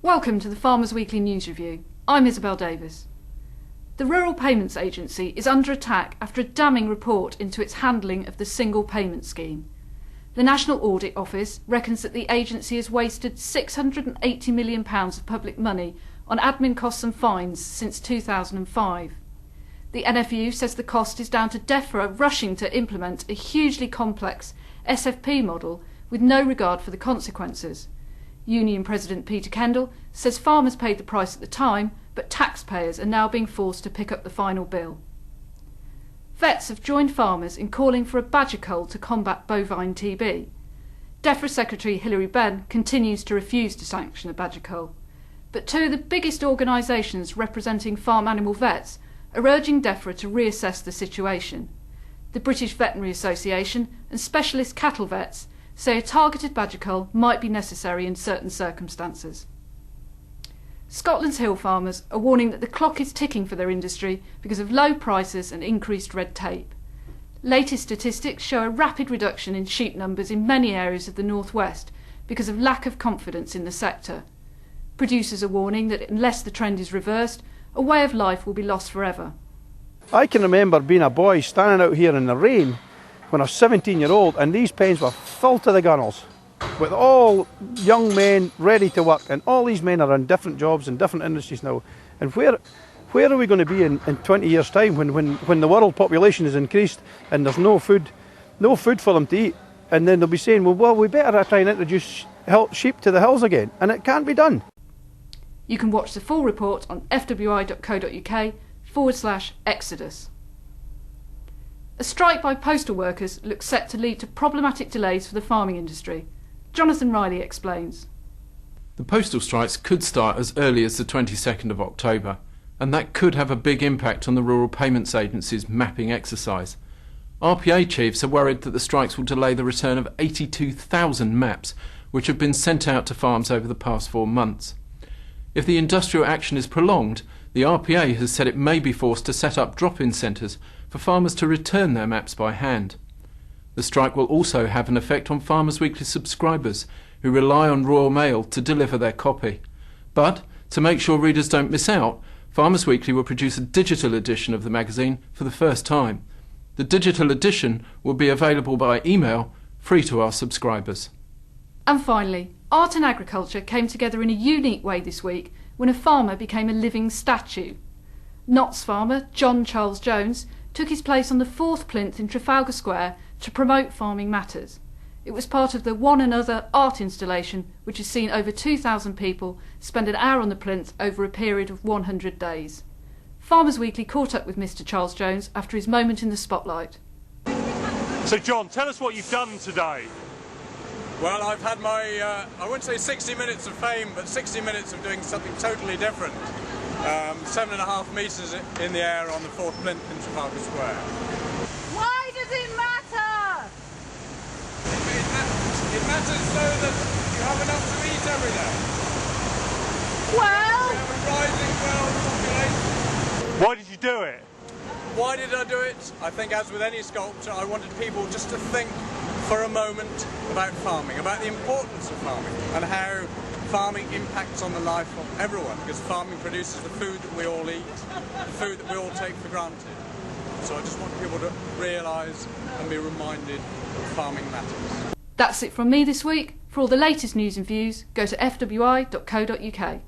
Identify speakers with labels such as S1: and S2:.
S1: Welcome to the Farmers Weekly News Review. I'm Isabel Davis. The Rural Payments Agency is under attack after a damning report into its handling of the single payment scheme. The National Audit Office reckons that the agency has wasted £680 million of public money on admin costs and fines since 2005. The NFU says the cost is down to DEFRA rushing to implement a hugely complex SFP model with no regard for the consequences. Union President Peter Kendall says farmers paid the price at the time, but taxpayers are now being forced to pick up the final bill. Vets have joined farmers in calling for a badger cull to combat bovine TB. DEFRA Secretary Hilary Benn continues to refuse to sanction a badger cull, but two of the biggest organisations representing farm animal vets are urging DEFRA to reassess the situation. The British Veterinary Association and specialist cattle vets say a targeted badger cull might be necessary in certain circumstances. Scotland's hill farmers are warning that the clock is ticking for their industry because of low prices and increased red tape. Latest statistics show a rapid reduction in sheep numbers in many areas of the northwest because of lack of confidence in the sector. Producers are warning that unless the trend is reversed, a way of life will be lost forever.
S2: I can remember being a boy standing out here in the rain when I was 17-year-old, and these pens were full to the gunnels with all young men ready to work, and all these men are in different jobs in different industries now. And where are we going to be in 20 years' time when the world population is increased and there's no food for them to eat? And then they'll be saying, well, we better try and introduce sheep to the hills again, and it can't be done.
S1: You can watch the full report on fwi.co.uk/Exodus. A strike by postal workers looks set to lead to problematic delays for the farming industry. Jonathan Riley explains.
S3: The postal strikes could start as early as the 22nd of October, and that could have a big impact on the Rural Payments Agency's mapping exercise. RPA chiefs are worried that the strikes will delay the return of 82,000 maps, which have been sent out to farms over the past 4 months. If the industrial action is prolonged, the RPA has said it may be forced to set up drop-in centres for farmers to return their maps by hand. The strike will also have an effect on Farmers Weekly subscribers who rely on Royal Mail to deliver their copy. But, to make sure readers don't miss out, Farmers Weekly will produce a digital edition of the magazine for the first time. The digital edition will be available by email, free to our subscribers.
S1: And finally, art and agriculture came together in a unique way this week when a farmer became a living statue. Notts farmer John Charles Jones took his place on the 4th plinth in Trafalgar Square to promote farming matters. It was part of the One Another art installation, which has seen over 2,000 people spend an hour on the plinth over a period of 100 days. Farmers Weekly caught up with Mr. Charles Jones after his moment in the spotlight.
S4: So John, tell us what you've done today.
S5: Well, I've had my, I wouldn't say 60 minutes of fame, but 60 minutes of doing something totally different. 7.5 metres in the air on the 4th plinth in Trafalgar Square.
S6: Why does it matter?
S5: It matters so that you have enough to eat every day.
S6: Well,
S5: We have a rising world population.
S4: Why did you do it?
S5: Why did I do it? I think, as with any sculpture, I wanted people just to think for a moment about farming, about the importance of farming and how farming impacts on the life of everyone, because farming produces the food that we all eat, the food that we all take for granted. So I just want people to realise and be reminded that farming matters.
S1: That's it from me this week. For all the latest news and views, go to fwi.co.uk.